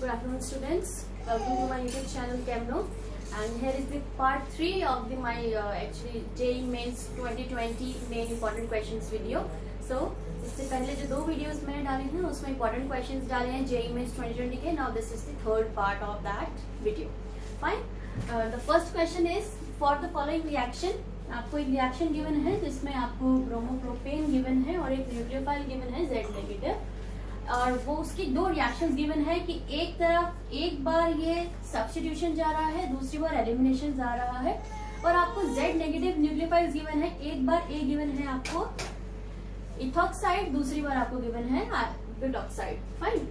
Good afternoon, students. Welcome to my YouTube channel Chemno, and here is the part 3 of the my actually JEE Mains 2020 main important questions video. So इससे पहले जो दो videos मैंने डाले हैं उसमें important questions डाले हैं JEE Mains 2020 के. Now this is the third part of that video. Fine. The first question is for the following reaction. आपको एक रिएक्शन गिवन है जिसमें आपको ब्रोमोप्रोपेन गिवन है और एक न्यूक्लियोफाइल गिवन है Z नेगेटिव, और वो उसकी दो रिएक्शंस गिवन है कि एक तरफ एक बार ये सब्स्टिट्यूशन जा रहा है, दूसरी बार एलिमिनेशन जा रहा है, और आपको Z नेगेटिव न्यूक्लियोफाइल्स गिवन है. एक बार ए गिवन है आपको इथॉक्साइड, दूसरी बार आपको गिवन है ब्यूटॉक्साइड. फाइन.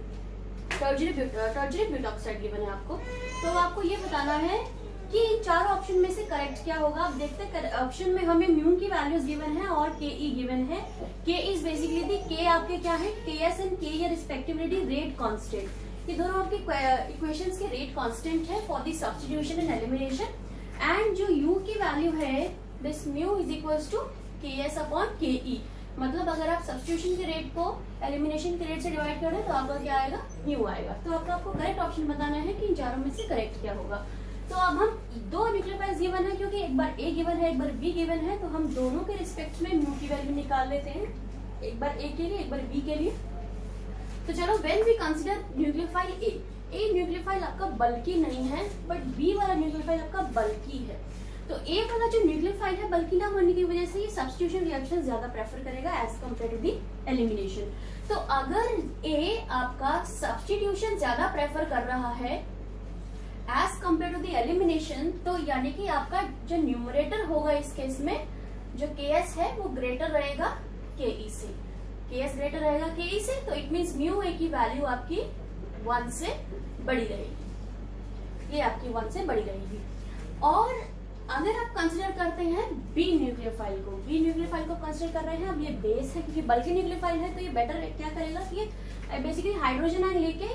टर्जरी ब्यूटॉक्साइड गिवन है आपको. तो आपको ये बताना है कि इन चारों ऑप्शन में से करेक्ट क्या होगा. आप देखते हैं ऑप्शन में हमें म्यू की वैल्यूज गिवन है और के ई गिवन है. के इज बेसिकली दी के आपके क्या है, के एस एंड के ये रिस्पेक्टिवली रेट कांस्टेंट. ये दोनों आपके इक्वेशंस के रेट कांस्टेंट है for the substitution and elimination. And जो यू की वैल्यू है this mu is equals to K S upon K E. मतलब अगर आप सब्स्टिट्यूशन के रेट को एलिमिनेशन के रेट से डिवाइड कर दें तो आपका क्या आएगा, म्यू आएगा. तो आपको करेक्ट ऑप्शन बताना है कि इन चारों में से करेक्ट क्या होगा. तो अब हम दो न्यूक्लियोफाइल्स गिवन है, क्योंकि एक बार ए गिवन है एक बार बी गिवन है, तो हम दोनों के रिस्पेक्ट में म्यू की वैल्यू निकाल लेते हैं, एक बार ए के लिए एक बार बी के लिए. तो चलो when we consider nucleophile A nucleophile आपका बल्कि नहीं है बट बी वाला न्यूक्लियोफाइल आपका बल्कि है. तो ए वाला जो न्यूक्लियोफाइल है बल्कि ना होने की वजह से ये सब्स्टिट्यूशन रिएक्शन ज्यादा प्रेफर करेगा as compared to the elimination. तो अगर ए आपका सब्स्टिट्यूशन ज्यादा प्रेफर कर रहा है as compared to the elimination, तो यानी कि आपका जो न्यूमरेटर होगा इस केस में जो के एस है वो ग्रेटर रहेगा के ई से. के एस ग्रेटर रहेगा के ई से, तो इट मीन्स म्यू ए की वैल्यू आपकी 1 से बड़ी रहेगी. ये आपकी 1 से बड़ी रहेगी. और अगर आप कंसिडर करते हैं बी न्यूक्लियोफाइल को कंसिडर कर रहे हैं, अब ये बेस है क्योंकि बल्कि न्यूक्लियोफाइल है, तो ये बेटर क्या करेगा कि ये बेसिकली हाइड्रोजन आयन लेके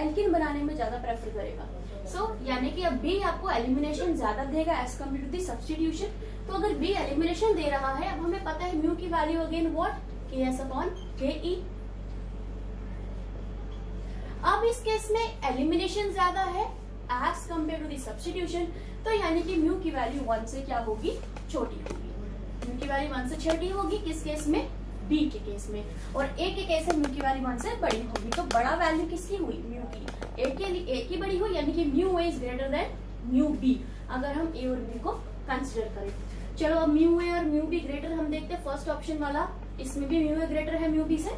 एल्किन बनाने में ज्यादा प्रेफर करेगा. यानी कि अब बी आपको एलिमिनेशन ज्यादा देगा as compared to the substitution. तो अगर बी एलिमिनेशन दे रहा है, अब हमें पता है म्यू की value again what, K S upon K E. अब इस केस में एलिमिनेशन ज्यादा है as compared to the substitution, तो यानी कि म्यू की वैल्यू 1 से क्या होगी, छोटी होगी. म्यू की वैल्यू 1 से छोटी होगी किस केस में, बी के केस में. और ए के केस में म्यू की वैल्यू 1 से बड़ी होगी. तो बड़ा वैल्यू किसकी हुई, म्यू की. ए के लिए ए की बड़ी हुई, यानी कि mu A is greater than mu B अगर हम ए और बी को कंसिडर करें. चलो अब म्यू ए और म्यू बी ग्रेटर हम देखते हैं. फर्स्ट ऑप्शन वाला, इसमें भी म्यू ए ग्रेटर है म्यू बी से,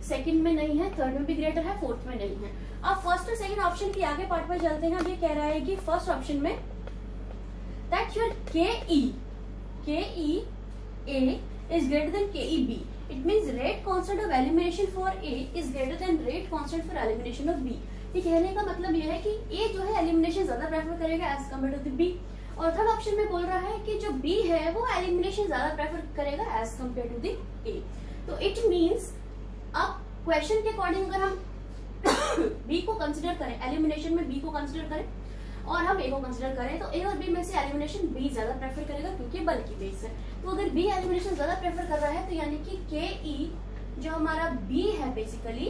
सेकंड में नहीं है, थर्ड में भी ग्रेटर है, फोर्थ में नहीं है. अब फर्स्ट और सेकंड ऑप्शन के आगे पार्ट पर चलते हैं. अब ये कह रहा है कि फर्स्ट ऑप्शन में दैट योर के ई ए is greater than ke b. It means rate constant of elimination for a is greater than rate constant for elimination of b. ये कहने का मतलब ये है कि a जो है एलिमिनेशन ज्यादा प्रेफर करेगा as compared to the b. और थर्ड ऑप्शन में बोल रहा है कि जो b है वो एलिमिनेशन ज्यादा प्रेफर करेगा as compared to the a. तो इट मीन्स अब क्वेश्चन के अकॉर्डिंग अगर हम b को कंसिडर करें, एलिमिनेशन में b को कंसिडर करें और हम ए को कंसिडर करें, तो ए और बी में से एलिमिनेशन बी ज्यादा प्रेफर करेगा क्योंकि बल्कि बेस है. तो अगर बी एलिमिनेशन ज्यादा प्रेफर कर रहा है तो यानी कि के ई जो हमारा बी है बेसिकली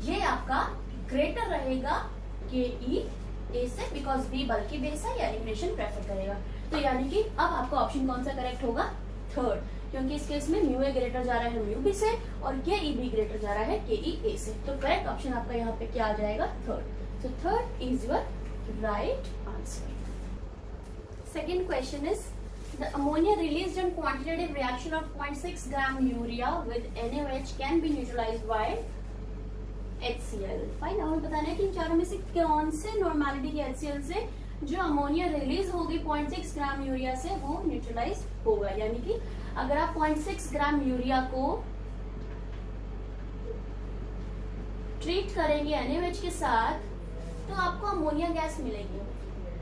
ये आपका ग्रेटर रहेगा के ई ए से, बिकॉज बी बल्कि बेस है, ये एलिमिनेशन प्रेफर करेगा. तो यानी कि अब आपका ऑप्शन कौन सा करेक्ट होगा, थर्ड, क्योंकि इस केस में म्यू ए ग्रेटर जा रहा है म्यू बी से और के ई बी ग्रेटर जा रहा है के ई ए से. तो करेक्ट ऑप्शन आपका यहाँ पे क्या आ जाएगा, third. So third is your right answer. Second question is the ammonia released in quantitative reaction of 0.6 gram urea with NaOH can be neutralized by HCl. Fine. अब बताना है कि इन चारों में से कौन से नॉर्मेलिटी के HCl से जो अमोनिया रिलीज होगी 0.6 ग्राम यूरिया से वो न्यूट्रलाइज होगा. यानी कि अगर आप 0.6 ग्राम यूरिया को ट्रीट करेंगे NaOH के साथ तो आपको अमोनिया गैस मिलेगी.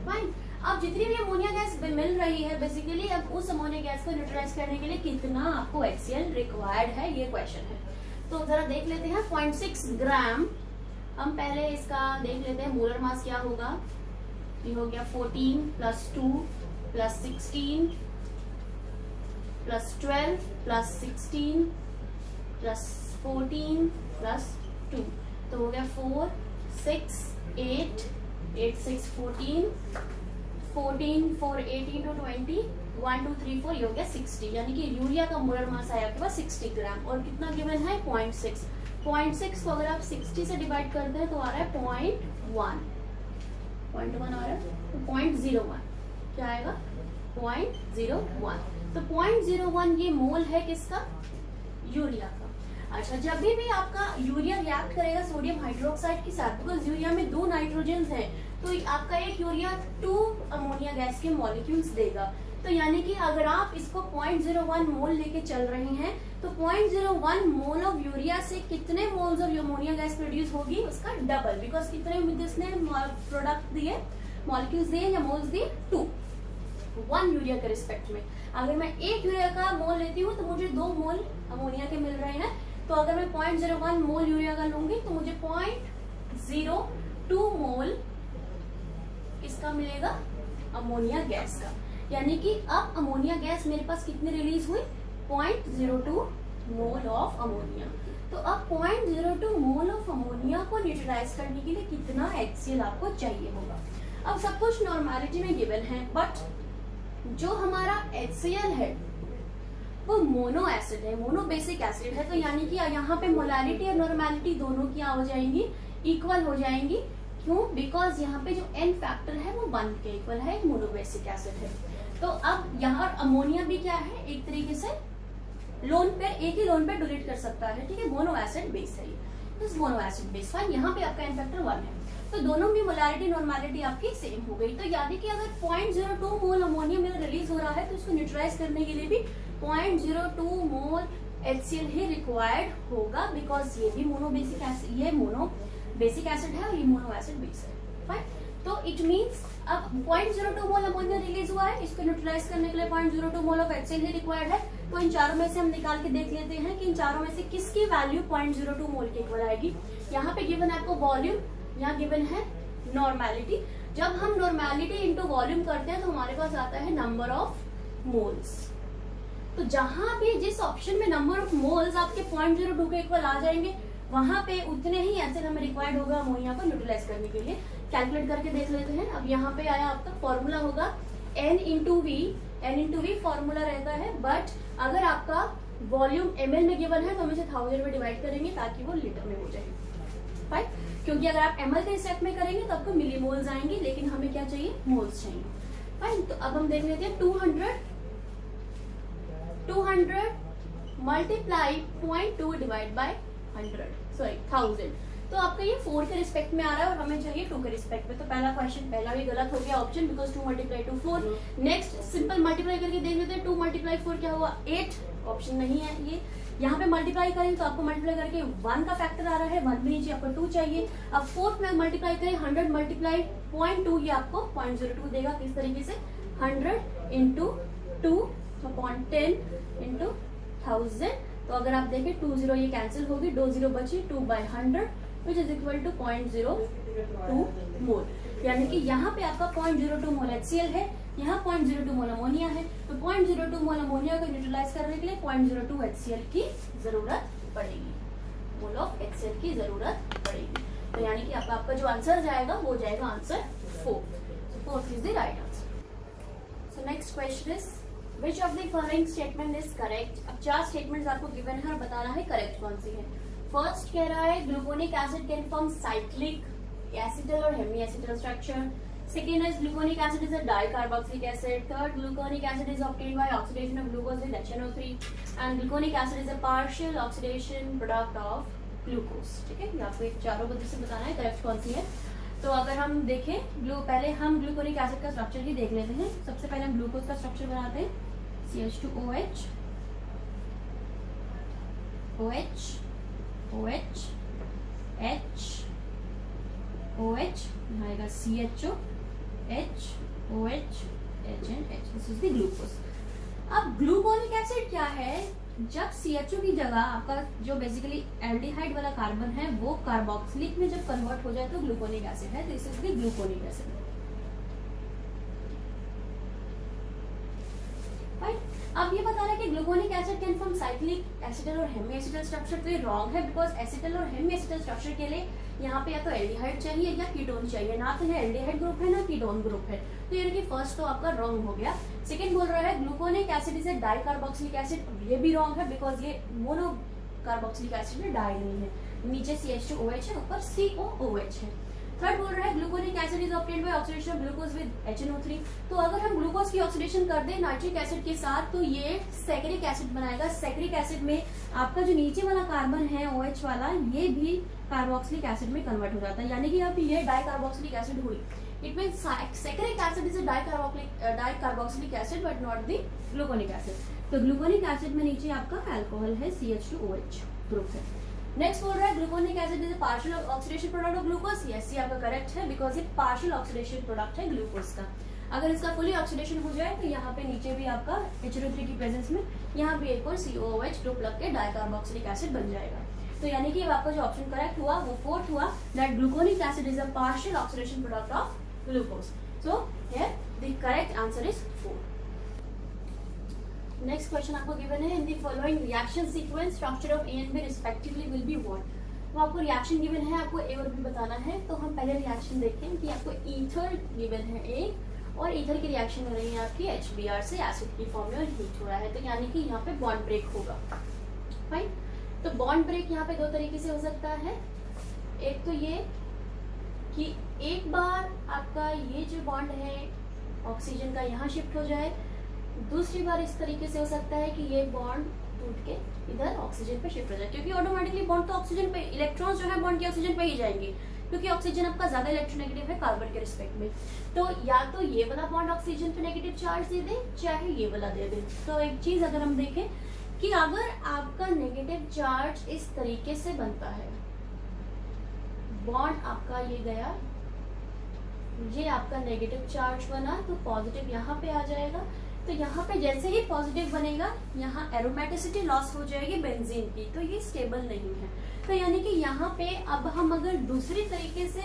फाइन. अब जितनी भी अमोनिया गैस मिल रही है बेसिकली अब उस अमोनिया गैस को न्यूट्रलाइज करने के लिए कितना आपको HCl रिक्वायर्ड है, ये क्वेश्चन है. तो जरा देख लेते हैं 0.6 ग्राम. हम पहले इसका देख लेते हैं मोलर मास क्या होगा. ये हो गया 14 plus 2 plus 16 plus 12 plus 16 plus 14 plus 2, तो हो गया 4 6 8 8 6 14 14 4 18 to 20 1 2 3 4 ये हो गया 60, यानी कि यूरिया का मोलर मास आया आपके पास 60 ग्राम। और कितना गिवन है 0.6, 0.6 को अगर आप 60 से डिवाइड करते हैं तो आ रहा है 0.1 आ रहा है, तो 0.01 क्या आएगा 0.01। तो 0.01 ये मोल है किसका, यूरिया का। अच्छा, जब भी आपका यूरिया रिएक्ट करेगा सोडियम हाइड्रोक्साइड के साथ, बिकॉज यूरिया में 2 नाइट्रोजन है, तो आपका एक यूरिया 2 अमोनिया गैस के मॉलिक्यूल्स देगा। तो यानी कि अगर आप इसको 0.01 मोल लेके चल रहे हैं तो 0.01 मोल ऑफ यूरिया से कितने moles of ammonia gas produce होगी, उसका डबल, बिकॉज कितने इसने प्रोडक्ट दिए, मॉलिक्यूल्स दिए या मोल्स दिए 2, 1 यूरिया के रिस्पेक्ट में। अगर मैं 1 यूरिया का मोल लेती हूँ तो मुझे 2 मोल अमोनिया के मिल रहे हैं। तो अगर मैं 0.01 मोल यूरिया का लूंगी तो मुझे 0.02 मोल इसका मिलेगा अमोनिया गैस का। यानी कि अब अमोनिया गैस मेरे पास कितनी रिलीज हुई, 0.02 मोल ऑफ अमोनिया। तो अब 0.02 मोल ऑफ अमोनिया को न्यूट्रलाइज करने के लिए कितना HCl आपको चाहिए होगा। अब सब कुछ नॉर्मेलिटी में गिवन है, बट जो हमारा HCl है वो मोनो एसिड है, मोनो बेसिक एसिड है। तो यानी कि यहाँ पे मोलैरिटी और नॉर्मेलिटी दोनों क्या हो जाएंगी, इक्वल हो जाएंगी। क्यों, बिकॉज यहाँ पे जो N फैक्टर है वो 1 के इक्वल है, मोनो बेसिक एसिड है। तो अब यहाँ अमोनिया भी क्या है, एक तरीके से लोन पे, एक ही लोन पे डोनेट कर सकता है, ठीक है, मोनो एसिड बेस है ये, मोनो एसिड बेस। फाइन, यहाँ पे आपका N फैक्टर 1 है, तो दोनों में मोलैरिटी नॉर्मेलिटी आपकी सेम हो गई। तो यानी कि अगर 0.02 मोल अमोनिया मेरा रिलीज हो रहा है तो इसको न्यूट्रलाइज करने के लिए भी 0.02 मोल HCl ही रिक्वायर्ड होगा, बिकॉज ये भी मोनो बेसिक एसिड, ये मोनो बेसिक एसिड है और ये मोनो एसिड बेस है। फाइन, तो इट मींस अब 0.02 मोल अमोनिया रिलीज हुआ है, इसको न्यूट्रलाइज करने के लिए 0.02 mole of HCl he required है। तो इन चारों में से हम निकाल के देख लेते हैं कि इन चारों में से किसकी वैल्यू 0.02 मोल के इक्वल आएगी। यहाँ पे गिवन है आपको वॉल्यूम, यहाँ गिवन है नॉर्मेलिटी। जब हम नॉर्मेलिटी इंटू वॉल्यूम करते हैं तो हमारे पास आता है नंबर ऑफ मोल्स। तो जहां भी जिस ऑप्शन में नंबर ऑफ मोल्स आपके 0.02 के इक्वल आ जाएंगे, वहां पे उतने ही एसिड हमें रिक्वायर्ड होगा अमोनिया को न्यूट्रलाइज करने के लिए। कैलकुलेट करके देख लेते हैं। अब यहाँ पे आया आपका फॉर्मूला होगा N इंटू वी फॉर्मूला रहता है, बट अगर आपका वॉल्यूम ml में गिवन है तो हम इसे 1000 में डिवाइड करेंगे ताकि वो लीटर में हो जाए। फाइन, क्योंकि अगर आप ml के स्टेप में करेंगे तो आपको मिलीमोल्स आएंगे, लेकिन हमें क्या चाहिए, मोल्स चाहिए। फाइन, तो अब हम देख लेते हैं 200 मल्टीप्लाई 0.2 डिवाइड बाय 1000, तो आपका ये 4 के रिस्पेक्ट में आ रहा है और हमें चाहिए 2 के रिस्पेक्ट में। तो पहला क्वेश्चन पहला भी गलत हो गया option, because 2 multiply 2 4। Next simple multiply करके देख लेते हैं, 2 मल्टीप्लाई 4 क्या हुआ 8, ऑप्शन नहीं है ये। यहाँ पे मल्टीप्लाई करें तो आपको मल्टीप्लाई करके 1 का फैक्टर आ रहा है, 1 भी नीचे आपको 2 चाहिए। अब 4th में मल्टीप्लाई करें 100 मल्टीप्लाई 0.2, ये आपको 0.02 देगा। किस तरीके से 100 इंटू 2 अपॉन 10 इंटू 1000। तो अगर आप देखें 2 0 ये कैंसिल होगी, 2 0 बची, 2/100 विच इज इक्वल टू 0.02 मोल। यानी कि यहाँ पे आपका 0.02 मोल HCl है, यहाँ 0.02 मोल अमोनिया है। तो 0.02 मोल अमोनिया को न्यूट्रलाइज करने के लिए 0.02 HCl की जरूरत पड़ेगी, मोल ऑफ HCl की जरूरत पड़ेगी। तो यानी कि आपका जो आंसर जाएगा वो जाएगा answer 4। So 4th is the right answer. So next question is which of the following statement is correct. अब 4 स्टेटमेंट्स आपको गिवन है और बताना है करेक्ट कौन सी है। फर्स्ट कह रहा है gluconic acid can form cyclic acetal और Hemy acetal structure. Second is gluconic acid is a dicarboxylic acid. Third, gluconic acid is obtained by oxidation of glucose with HNO3 and gluconic acid is a partial oxidation product of glucose. ठीक है, ये आपको चारों को से बताना है correct कौन सी है। तो अगर हम देखें पहले हम ग्लूकोनिक एसिड का स्ट्रक्चर ही देख लेते हैं। सबसे पहले हम ग्लूकोज का स्ट्रक्चर बनाते हैं, CH2OH OH OH H OH, यहाँ आएगा CHO H OH H and H, this is the glucose. अब ग्लूकोनिक एसिड क्या है, जब CHO की जगह आपका जो बेसिकली एल्डिहाइड वाला कार्बन है वो कार्बोक्सिलिक में जब कन्वर्ट हो जाए तो ग्लूकोनिक एसिड है। This is the gluconic acid. अब ये बता रहा है कि gluconic acid can form cyclic acetal और हेमी एसिटल स्ट्रक्चर। तो ये रॉन्ग है, बिकॉज एसिटल और हेमी एसिटल स्ट्रक्चर के लिए यहाँ पे या तो एल्डिहाइड चाहिए या कीटोन चाहिए, ना तो ये एल्डिहाइड ग्रुप है ना कीटोन ग्रुप है। तो यानी कि फर्स्ट तो आपका रॉन्ग हो गया। सेकंड बोल रहा है gluconic acid is a dicarboxylic acid, ये भी रॉन्ग है, बिकॉज ये मोनो कार्बोक्सिलिक एसिड में डाई नहीं है, नीचे CH2OH है, ऊपर COOH है। थर्ड बोल रहा है gluconic acid is obtained by oxidation of glucose with HNO3। तो अगर हम ग्लूकोज की ऑक्सीडेशन कर दें नाइट्रिक एसिड के साथ तो ये सैकरिक एसिड बनाएगा। सैकरिक एसिड में आपका जो नीचे वाला कार्बन है OH वाला, ये भी कार्बोक्सिलिक एसिड में कन्वर्ट हो जाता है, यानी कि अब ये डाइकार्बोक्सिलिक एसिड हुई। It mean saccharic acid is a dicarboxylic acid but not the gluconic acid. तो ग्लूकोनिक एसिड में नीचे आपका अल्कोहल है, CH2OH ग्रुप है। नेक्स्ट बोल रहा है gluconic acid is a partial oxidation product of glucose. Yes, ये आपका करेक्ट है, बिकॉज ये पार्शियल ऑक्सीडेशन प्रोडक्ट है ग्लूकोज का। अगर इसका फुली ऑक्सीडेशन हो जाए तो यहाँ पे नीचे भी आपका HNO3 की प्रेजेंस में यहाँ भी एक और COOH ग्रुप लग के डाइकार्बोक्सिलिक एसिड बन जाएगा। तो यानी कि आपका जो ऑप्शन करेक्ट हुआ वो फोर्थ हुआ, that gluconic acid is a partial oxidation product of glucose. So here the correct answer is 4। Next question आपको गिवन है, in the following reaction sequence structure of A and B respectively will be what. तो आपको reaction given है, आपको A और B बताना है। तो हम पहले रिएक्शन देखें कि आपको ईथर गिवन है A, और ईथर की रिएक्शन हो रही है आपकी HBr से एसिड की फॉर्म में और हीट हो रहा है, तो यानी कि यहाँ पे बॉन्ड ब्रेक होगा। फाइन, तो बॉन्ड ब्रेक यहाँ पे दो तरीके से हो सकता है। एक तो ये कि एक बार आपका ये जो बॉन्ड है ऑक्सीजन का यहाँ शिफ्ट हो जाए, दूसरी बार इस तरीके से हो सकता है कि ये बॉन्ड टूट के इधर ऑक्सीजन पे शिफ्ट हो जाए, क्योंकि ऑटोमेटिकली बॉन्ड तो ऑक्सीजन पे, इलेक्ट्रॉन्स जो है बॉन्ड के ऑक्सीजन पे ही जाएंगे, क्योंकि ऑक्सीजन आपका ज्यादा इलेक्ट्रोनेगेटिव है कार्बन के रिस्पेक्ट में। तो या तो ये वाला बॉन्ड ऑक्सीजन पे नेगेटिव चार्ज दे दे, चाहे ये वाला दे दे। तो एक चीज अगर हम देखें कि अगर आपका नेगेटिव चार्ज इस तरीके से बनता है, बॉन्ड आपका ये गया, ये आपका नेगेटिव चार्ज बना, तो पॉजिटिव यहाँ पे आ जाएगा। तो यहाँ पे जैसे ही पॉजिटिव बनेगा, यहाँ एरोमेटिसिटी लॉस हो जाएगी बेंजीन की, तो ये स्टेबल नहीं है। तो यानी कि यहाँ पे अब हम अगर दूसरी तरीके से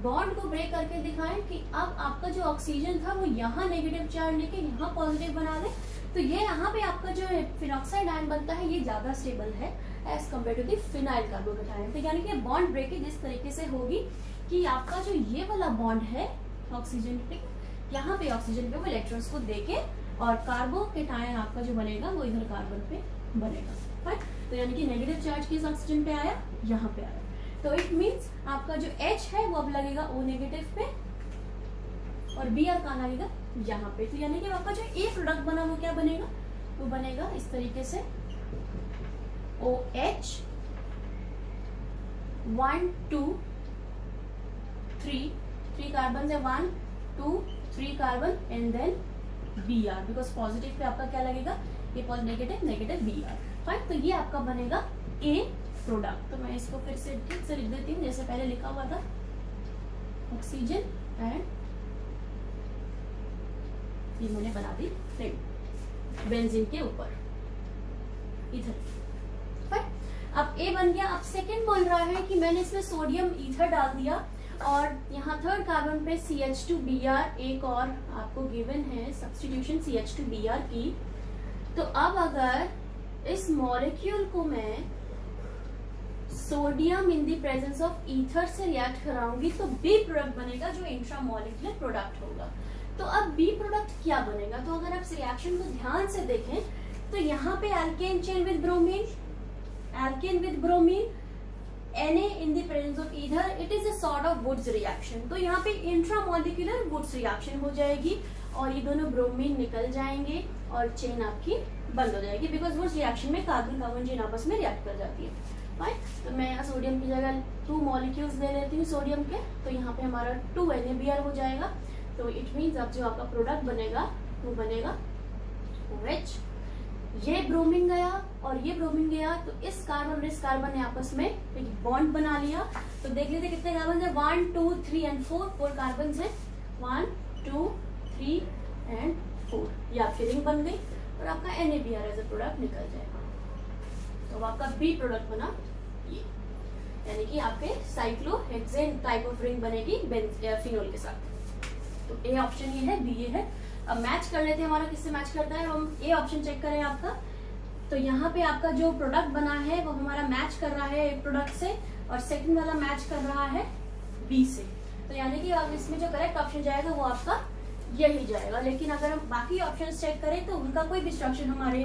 बॉन्ड को ब्रेक करके दिखाएं कि अब आपका जो ऑक्सीजन था वो यहाँ नेगेटिव चार्ज लेके यहाँ पॉजिटिव बना दे, तो ये यहाँ पे आपका जो फिनॉक्साइड आयन बनता है ये ज्यादा स्टेबल है as compared to the phenyl carbocation. तो यानी कि बॉन्ड ब्रेकेज इस तरीके से होगी कि आपका जो ये वाला बॉन्ड है ऑक्सीजन पे, यहाँ पे ऑक्सीजन पे वो इलेक्ट्रॉन्स को देके, और कार्बोकेटायन आपका जो बनेगा वो इधर कार्बन पे बनेगा। राइट, तो यानी कि नेगेटिव चार्ज किस ऑक्सीजन पे आया, यहाँ पे आया। तो इट मींस आपका जो H है वो अब लगेगा O नेगेटिव पे, और Br का लगेगा यहाँ पे। तो यानी कि आपका जो A प्रोडक्ट बना वो क्या बनेगा, वो बनेगा इस तरीके से OH 1 2 3 कार्बन है, 1 2 3 carbon and then Br, because positive पे आपका क्या लगेगा, ये नेगेटिव नेगेटिव Br। फाइन, तो ये आपका बनेगा A प्रोडक्ट। तो मैं इसको फिर से ठीक से लिख देती हूँ जैसे पहले लिखा हुआ था, ऑक्सीजन एंड ये मैंने बना दी रिंग बेंजीन के ऊपर इधर। अब A बन गया। अब सेकंड बोल रहा है कि मैंने इसमें सोडियम ईथर डाल दिया और यहाँ थर्ड कार्बन पे CH2Br एक और आपको गिवन है सब्स्टिट्यूशन CH2Br की। तो अब अगर इस मॉलिक्यूल को मैं sodium in the presence of ether से रिएक्ट कराऊंगी तो B प्रोडक्ट बनेगा जो इंट्रामॉलिक्यूलर प्रोडक्ट होगा। तो अब B प्रोडक्ट क्या बनेगा, तो अगर आप इस रिएक्शन को ध्यान से देखें तो यहाँ पे alkane chain with bromine, alkane with bromine, Na in the presence of ether, it is a sort of Woods reaction। तो यहाँ पे इंट्रामॉलिक्यूलर Woods reaction हो जाएगी और ये दोनों ब्रोमीन निकल जाएंगे और चेन आपकी बंद हो जाएगी, बिकॉज Woods reaction में कार्बन कार्बन चेन आपस में रिएक्ट कर जाती है। फाइन, तो मैं सोडियम की जगह 2 मॉलिक्यूल्स ले लेती हूँ सोडियम के, तो यहाँ पे हमारा 2 NaBr हो जाएगा। तो इट मीन्स अब जो आपका प्रोडक्ट बनेगा वो बनेगा OH। ये ब्रोमीन गया और ये ब्रोमीन गया, तो इस कार्बन और इस कार्बन ने आपस में एक बॉन्ड बना लिया। तो देख लीजिए कितने कार्बन है, 1 2 3 एंड 4 कार्बन है, 1 2 3 एंड 4। ये आपकी रिंग बन गई और आपका NaBr एज अ प्रोडक्ट निकल जाएगा। तो आपका B प्रोडक्ट बना ये, यानी कि आपके साइक्लोहेक्सेन टाइप ऑफ रिंग बनेगी फिनोल के साथ। तो A ऑप्शन ये है, B ये है। अब मैच कर लेते हैं, हमारा किससे मैच करता है। हम ए ऑप्शन चेक करें आपका, तो यहाँ पे आपका जो प्रोडक्ट बना है वो हमारा मैच कर रहा है ए प्रोडक्ट से, और सेकंड वाला मैच कर रहा है बी से। तो यानी कि अब इसमें जो करेक्ट ऑप्शन जाएगा वो आपका यही जाएगा। लेकिन अगर हम बाकी ऑप्शन चेक करें तो उनका कोई भी स्ट्रक्चर हमारे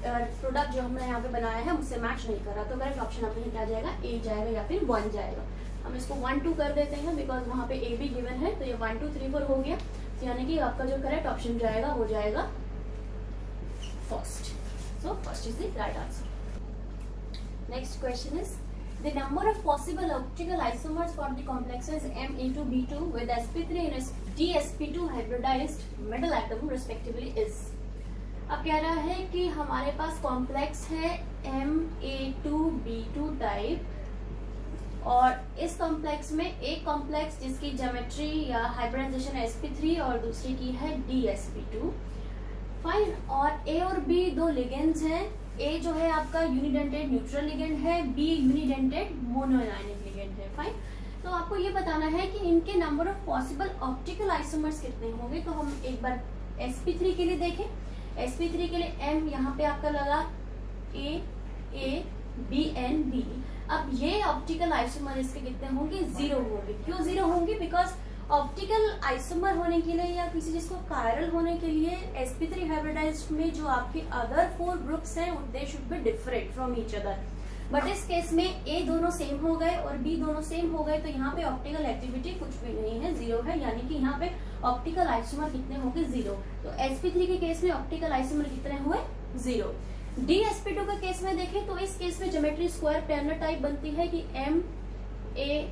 प्रोडक्ट जो हमने यहाँ पे बनाया है उससे मैच नहीं कर रहा, तो करेक्ट ऑप्शन आपका क्या जाएगा, ए जाएगा या फिर 1 जाएगा। हम इसको 1 2 कर देते हैं बिकॉज वहाँ पे ए भी गिवन है, तो ये 1 2 3 4 हो गया। तो यानी कि आपका जो करेक्ट ऑप्शन जाएगा वो जाएगा first. So first is the right answer. Next question is the number of possible optical isomers for the complexes M(A2)B2 with sp3 and dsp2 hybridized metal atom respectively is। अब कह रहा है कि हमारे पास complex है M(A2)B2 टाइप, और इस complex में एक कॉम्प्लेक्स जिसकी ज्योमेट्री या हाइब्रिडाइजेशन sp3 और दूसरी की है dsp2। फाइन, और ए और बी दो लिगेंड्स हैं। ए जो है आपका यूनिडेंटेड न्यूट्रल लिगेंड है, बी यूनिडेंटेड मोनोआयनिक लिगेंड है। फाइन, तो आपको ये बताना है कि इनके number of possible optical isomers कितने होंगे। तो हम एक बार sp3 के लिए देखें। sp3 के लिए m यहाँ पे आपका लगा a b n b। अब ये ऑप्टिकल आइसोमर इसके कितने होंगे, 0 होंगे। क्यों 0 होंगे, बिकॉज ऑप्टिकल आइसोमर होने के लिए या किसी चीज को कायरल होने के लिए sp3 हाइब्रिडाइज्ड में जो आपके अदर 4 ग्रुप्स हैं they should be different from each other. But इस केस में ए दोनों सेम हो गए और बी दोनों सेम हो गए, तो यहाँ पे ऑप्टिकल एक्टिविटी कुछ भी नहीं है, 0 है। यानी कि यहाँ पे ऑप्टिकल आइसोमर कितने होंगे, 0। तो sp3 के केस में ऑप्टिकल आइसोमर कितने हुए, 0। dsp2 के केस में देखें तो इस केस में ज्योमेट्री स्क्वायर प्लेनर टाइप बनती है कि m(A)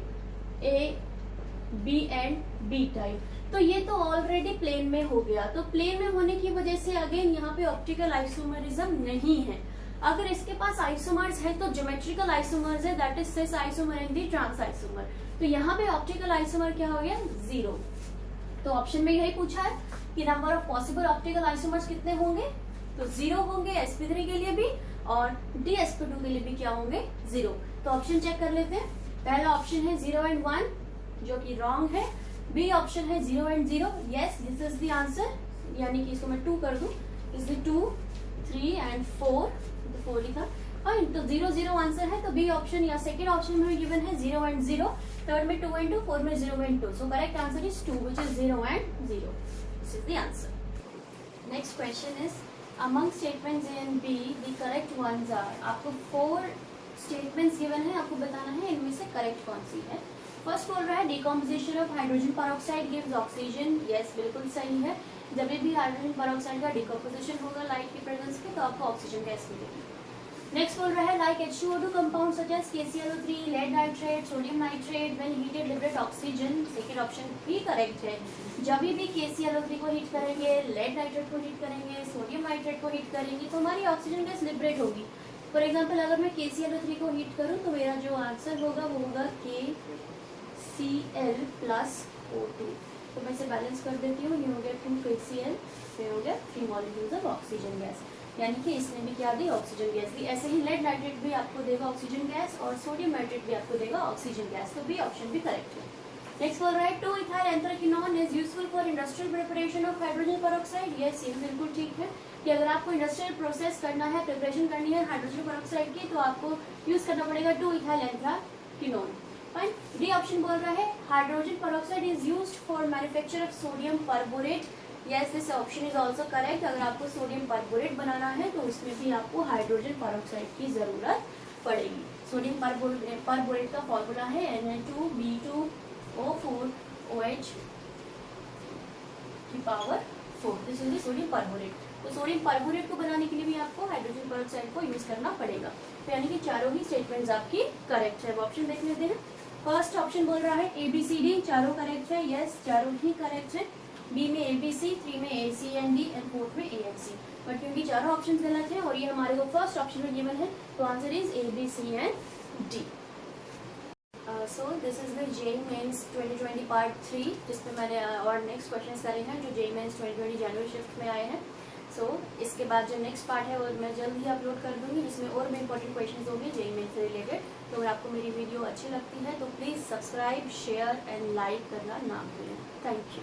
B and B type. तो ये तो ऑलरेडी प्लेन में हो गया, तो प्लेन में होने की वजह से अगेन यहाँ पे ऑप्टिकल आइसोमरिज्म नहीं है। अगर इसके पास आइसोमर्स है तो ज्योमेट्रिकल आइसोमर्स है, that is cis isomer and the trans isomer. तो यहाँ पे ऑप्टिकल आइसोमर क्या हो गया, 0। तो ऑप्शन में यही पूछा है कि number of possible optical isomers कितने होंगे, तो 0 होंगे sp3 के लिए भी और dsp2 के लिए भी क्या होंगे, 0। तो ऑप्शन चेक कर लेते हैं। पहला ऑप्शन है 0 एंड 1 जो कि रॉन्ग है। बी ऑप्शन है 0 and 0, yes this is the answer. यानी कि इसको मैं 2 कर दूं, इज 2 3 एंड 4, तो 4 लिखा। फाइन, तो 0 0 आंसर है। तो बी ऑप्शन या सेकेंड ऑप्शन में गिवन है 0 एंड 0, थर्ड में 2 एंड 2, फोर्थ में 0 and 2। So correct answer is 2 which is 0 and 0। This is the answer. Next question is among statements A and B the correct ones are। आपको 4 statements given है, आपको बताना है इनमें से करेक्ट कौन सी है। फर्स्ट बोल रहा है decomposition of hydrogen peroxide gives oxygen, yes बिल्कुल सही है। जब भी हाइड्रोजन पेरोक्साइड का डिकम्पोजिशन होगा लाइट की प्रेजेंस में तो आपको ऑक्सीजन गैस मिलेगी। नेक्स्ट बोल रहा है like H2O2 compound such as KClO3, lead nitrate, sodium nitrate when heated liberate oxygen. Second option भी करेक्ट है। जब भी KClO3 को हीट करेंगे, लेड नाइट्रेट को हीट करेंगे, सोडियम नाइट्रेट को हीट करेंगे तो हमारी ऑक्सीजन गैस लिबरेट होगी। फॉर एग्जाम्पल अगर मैं KClO3 को हीट करूँ तो मेरा जो आंसर होगा वो होगा KCl + O2। तो मैं इसे बैलेंस कर देती हूँ, ये हो गया 2 KCl, फिर हो गया 3 मॉलिक्यूल्स ऑफ ऑक्सीजन गैस। यानी कि इसने भी क्या दी, ऑक्सीजन गैस दी। ऐसे ही लेड नाइट्रेट भी आपको देगा ऑक्सीजन गैस और सोडियम नाइट्रेट भी आपको देगा ऑक्सीजन गैस। तो बी ऑप्शन भी करेक्ट है। नेक्स्ट बोल रहा है 2-ethyl anthraquinone is useful for industrial preparation of hydrogen peroxide. Yes ये बिल्कुल ठीक है कि अगर आपको इंडस्ट्रियल प्रोसेस करना है, प्रिपरेशन करनी है हाइड्रोजन पेरोक्साइड की, तो आपको यूज करना पड़ेगा 2-ethyl anthraquinone. Fine, D option बोल रहा है hydrogen peroxide is used for manufacture of sodium perborate. Yes this option is also correct. अगर आपको सोडियम परबोरेट बनाना है तो उसमें भी आपको हाइड्रोजन पेरोक्साइड की जरूरत पड़ेगी। सोडियम परबोरेट का फॉर्मूला है Na2B2O4OH की power 4। This is the sodium perborate. तो सोडियम परबोरेट को बनाने के लिए भी आपको हाइड्रोजन पेरोक्साइड को यूज करना पड़ेगा। तो यानी कि चारों ही स्टेटमेंट्स आपकी करेक्ट है। ऑप्शन देख लेते हैं। फर्स्ट ऑप्शन बोल रहा है ABCD, चारों करेक्ट है। यस चारों ही करेक्ट है। बी में ABC, 3 में AC एंड D एंड 4 में ANC। बट क्योंकि चारों ऑप्शन गलत हैं और ये हमारे को फर्स्ट ऑप्शन में गिवन है तो answer is ABC and D। So this is the JEE mains 2020 part 3 जिसमें मैंने और नेक्स्ट क्वेश्चन करे हैं जो JEE मेंस 2020 जनवरी शिफ्ट में आए हैं। सो इसके बाद जो नेक्स्ट पार्ट है वो मैं जल्द ही अपलोड कर दूंगी जिसमें और भी इंपॉर्टेंट क्वेश्चन होंगे JEE मेंस से रिलेटेड। तो अगर आपको मेरी वीडियो अच्छी लगती है तो please subscribe, share and like करना ना भूलें। Thank you.